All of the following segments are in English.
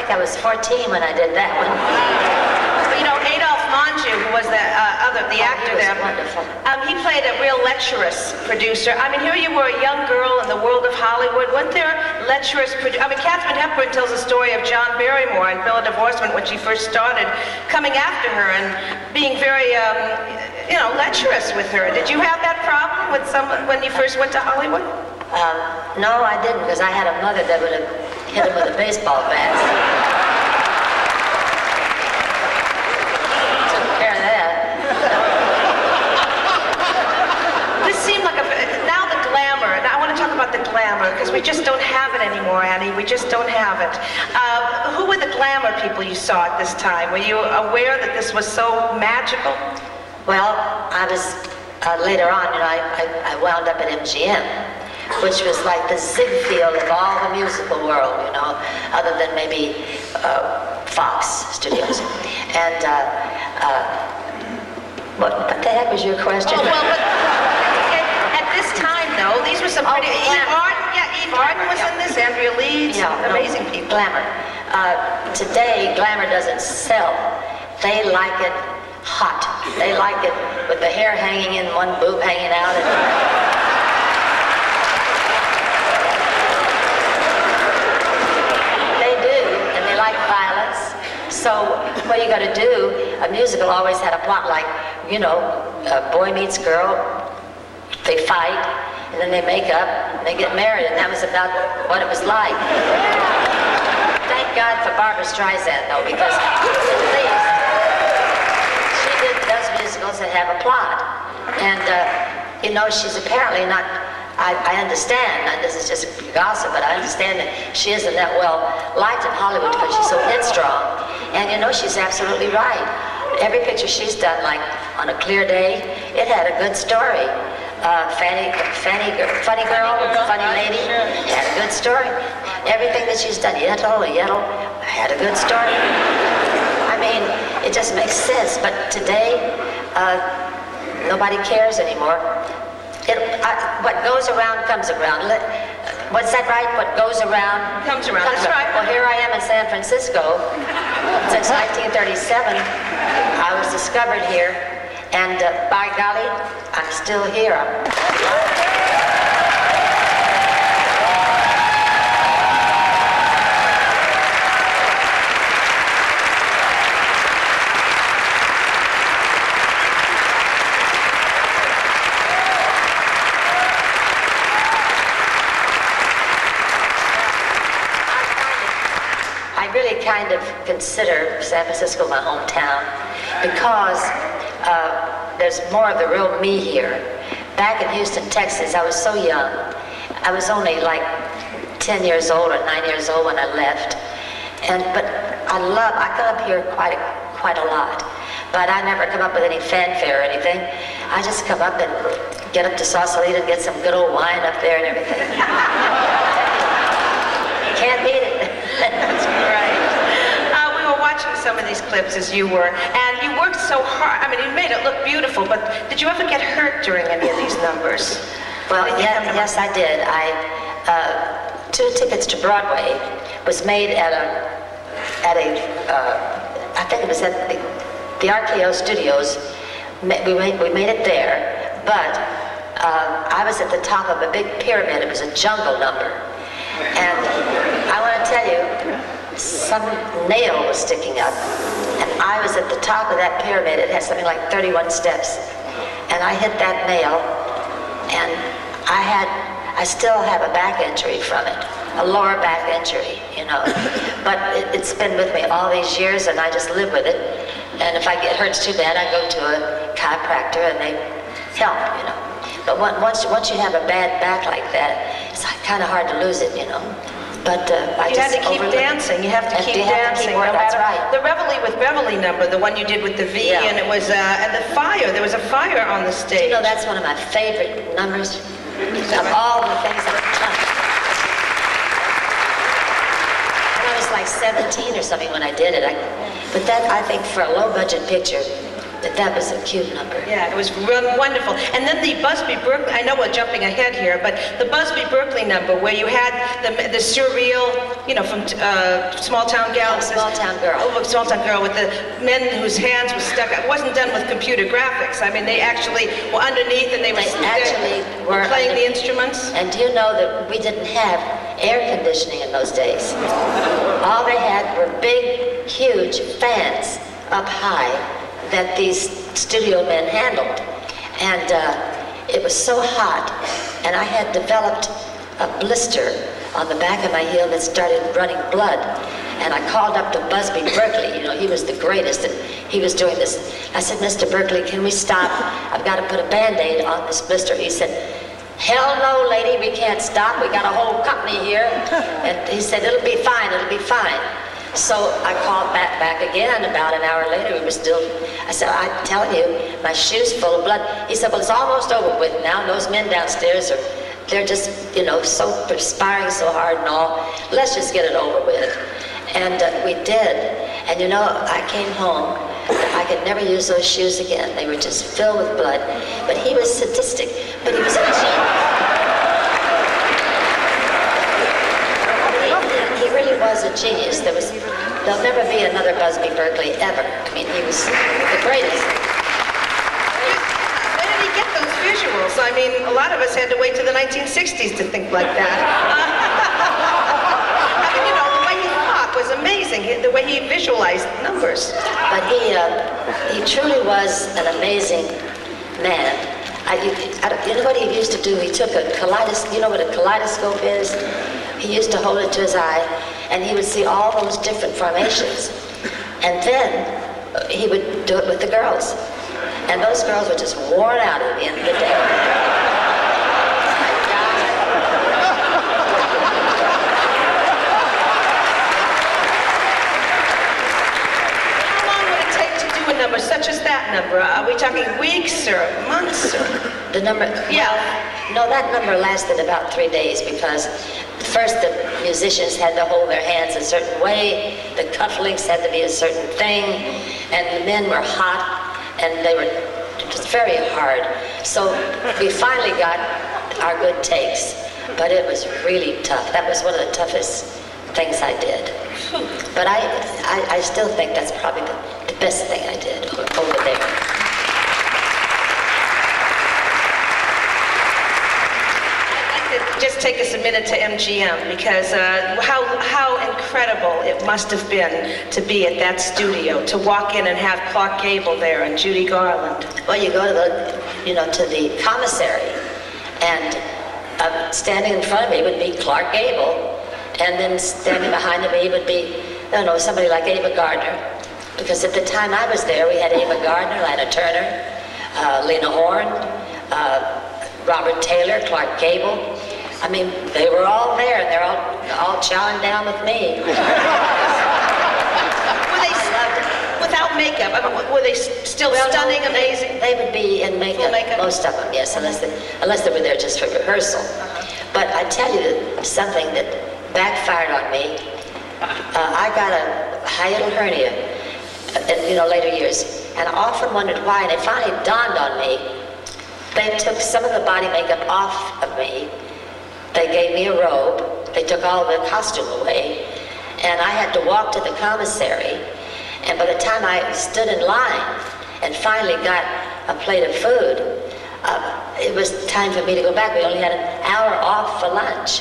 like I was 14 when I did that one. You know, Adolphe Menjou, who was the actor there, he played a real lecherous producer. I mean, here you were, a young girl in the world of Hollywood. Weren't there lecherous producers? I mean, Katharine Hepburn tells the story of John Barrymore in Bill of Divorcement when she first started, coming after her and being very, you know, lecherous with her. Did you have that problem with someone when you first went to Hollywood? No, I didn't, because I had a mother that would have hit him with a baseball bat. Took care of that. This seemed like now the glamour, and I want to talk about the glamour, because we just don't have it anymore, Annie. We just don't have it. Who were the glamour people you saw at this time? Were you aware that this was so magical? Well, I was, later on, you know, I wound up at MGM, which was like the Ziegfeld of all the musical world, you know, other than maybe Fox Studios. And what the heck was your question? Oh, well, but at this time, though, these were some pretty... Eve Arden was in this, Andrea Leeds, amazing people. Glamour. Today, glamour doesn't sell. They like it hot. They like it with the hair hanging in, one boob hanging out. So what you got to do, a musical always had a plot like, you know, boy meets girl, they fight, and then they make up, and they get married, and that was about what it was like. Thank God for Barbra Streisand, though, because at least she does musicals that have a plot. And, you know, she's apparently not... I understand, this is just gossip, but I understand that she isn't that well liked in Hollywood because she's so headstrong. And you know, she's absolutely right. Every picture she's done, like on a clear day, it had a good story. Funny girl, funny lady, had a good story. Everything that she's done, Yettle, had a good story. I mean, it just makes sense, but today, nobody cares anymore. What goes around comes around. What's that right? What goes around comes around. That's right. Well, here I am in San Francisco. Since 1937, I was discovered here, and by golly, I'm still here. I really kind of consider San Francisco my hometown because there's more of the real me here. Back in Houston, Texas, I was so young. I was only like 10 years old or 9 years old when I left. But I come up here quite a lot. But I never come up with any fanfare or anything. I just come up and get up to Sausalito and get some good old wine up there and everything. Can't beat it. That's right. We were watching some of these clips as you were, and you worked so hard. I mean, you made it look beautiful, but did you ever get hurt during any of these numbers? Well, yes, I did. 2 Tickets to Broadway was made at I think it was at the RKO Studios. We made it there, but I was at the top of a big pyramid. It was a jungle number. And I want to tell you, some nail was sticking up, and I was at the top of that pyramid. It had something like 31 steps, and I hit that nail, and I still have a back injury from it, a lower back injury, you know. But it's been with me all these years, and I just live with it. And if I get hurt too bad, I go to a chiropractor, and they help, you know. But once you have a bad back like that, it's kind of hard to lose it, you know. But I you had to keep dancing. You have to keep dancing. That's right. The Reveille with Beverly number, the one you did with the V, and it was and the fire. There was a fire on the stage. You know, that's one of my favorite numbers of all the things I've done. And I was like 17 or something when I did it. But that, I think, for a low-budget picture, That was a cute number. Yeah, it was wonderful. And then the Busby Berkeley, I know we're jumping ahead here, but the Busby Berkeley number where you had the surreal, you know, from Small Town Gal. Small Town Girl. Oh, Small Town Girl with the men whose hands were stuck. It wasn't done with computer graphics. I mean, they actually were underneath and they were playing the instruments. And do you know that we didn't have air conditioning in those days? All they had were big, huge fans up high that these studio men handled. And it was so hot, and I had developed a blister on the back of my heel that started running blood. And I called up to Busby Berkeley, you know, he was the greatest, and he was doing this. I said, Mr. Berkeley, can we stop? I've got to put a Band-Aid on this blister. He said, hell no, lady, we can't stop. We got a whole company here. And he said, it'll be fine, it'll be fine. So I called back again. About an hour later, we were still, I said, I'm telling you, my shoe's full of blood. He said, well, it's almost over with now. Those men downstairs they're just, you know, so perspiring so hard and all. Let's just get it over with. And we did. And you know, I came home. I could never use those shoes again. They were just filled with blood. But he was sadistic. But he was a genius. He really was a genius. There'll never be another Busby Berkeley ever. I mean, he was the greatest. Where did he get those visuals? I mean, a lot of us had to wait to the 1960s to think like that. I mean, you know, the way he thought was amazing. The way he visualized numbers. But he truly was an amazing man. You know what he used to do? He took a kaleidoscope. You know what a kaleidoscope is? He used to hold it to his eye, and he would see all those different formations. And then he would do it with the girls. And those girls were just worn out at the end of the day. How long would it take to do a number such as that number? Are we talking weeks or months? Or? The number? Yeah. No, that number lasted about 3 days because first the musicians had to hold their hands a certain way, the cufflinks had to be a certain thing, and the men were hot, and they were just very hard. So we finally got our good takes, but it was really tough. That was one of the toughest things I did. But I still think that's probably the best thing I did over there. Just take us a minute to MGM because how incredible it must have been to be at that studio, to walk in and have Clark Gable there and Judy Garland. Well, you go to the commissary, and standing in front of me would be Clark Gable, and then standing behind me would be, I don't know, somebody like Ava Gardner, because at the time I was there, we had Ava Gardner, Lana Turner, Lena Horne, Robert Taylor, Clark Gable. I mean, they were all there, and they're all chowing down with me. Without makeup, I mean, were they still stunning, amazing? They would be in makeup, most of them, yes, unless they were there just for rehearsal. But I tell you something that backfired on me. I got a hiatal hernia in later years, and I often wondered why, and it finally dawned on me. They took some of the body makeup off of me. They gave me a robe. They took all the costume away. And I had to walk to the commissary. And by the time I stood in line and finally got a plate of food, it was time for me to go back. We only had an hour off for lunch.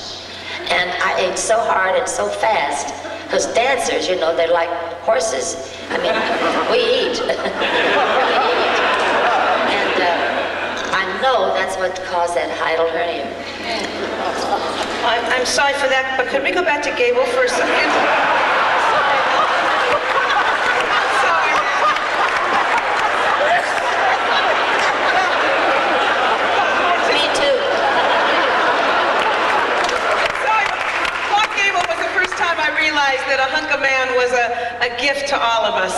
And I ate so hard and so fast, because dancers, they're like horses. I mean, we eat. We eat. And I know that's what caused that hiatal hernia. I'm sorry for that, but could we go back to Gable for a second? Me too. Sorry, Clark Gable was the first time I realized that a hunk of man was a gift to all of us.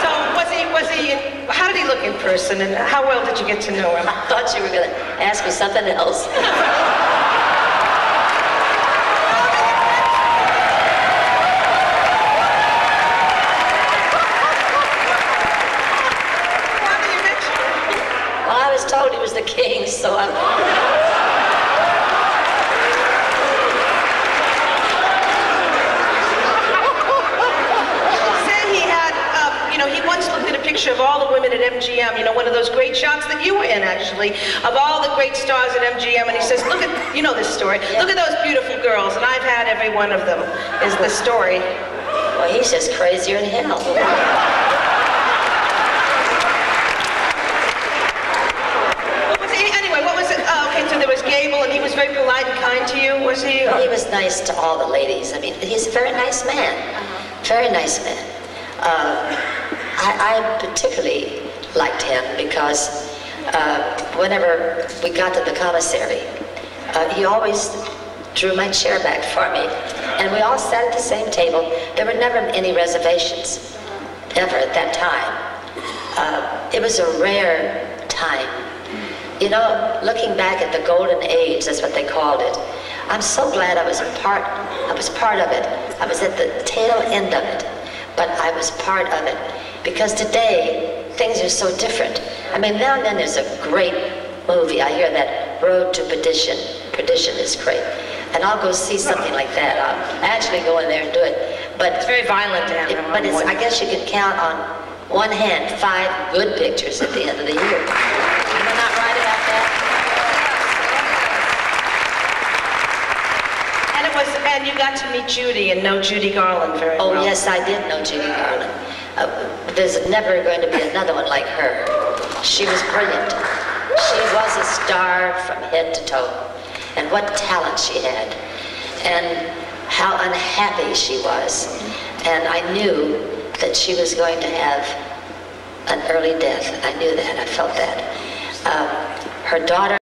So how did he look in person, and how well did you get to know him? I thought you were going to ask me something else. told he was the king, so I'm... He once looked at a picture of all the women at MGM, one of those great shots that you were in, actually, of all the great stars at MGM, and he says, look at, this story, look at those beautiful girls, and I've had every one of them, is the story. Well, he's just crazier than hell. Anyway, what was it? Okay, so there was Gable, and he was very polite and kind to you, was he? He was nice to all the ladies. I mean, he's a very nice man. Very nice man. I particularly liked him because whenever we got to the commissary, he always drew my chair back for me. And we all sat at the same table. There were never any reservations, ever at that time. It was a rare time. Looking back at the golden age, that's what they called it. I'm so glad I was part of it. I was at the tail end of it, but I was part of it. Because today, things are so different. I mean, now and then there's a great movie. I hear that Road to Perdition. Perdition is great. And I'll go see something like that. I'll actually go in there and do it. But it's very violent to have I guess you can count on one hand 5 good pictures at the end of the year. Am I not right about that? And you got to meet Judy and know Judy Garland very well. Oh, yes, I did know Judy Garland. There's never going to be another one like her. She was brilliant. She was a star from head to toe. And what talent she had. And how unhappy she was. And I knew that she was going to have an early death. I knew that. I felt that. Her daughter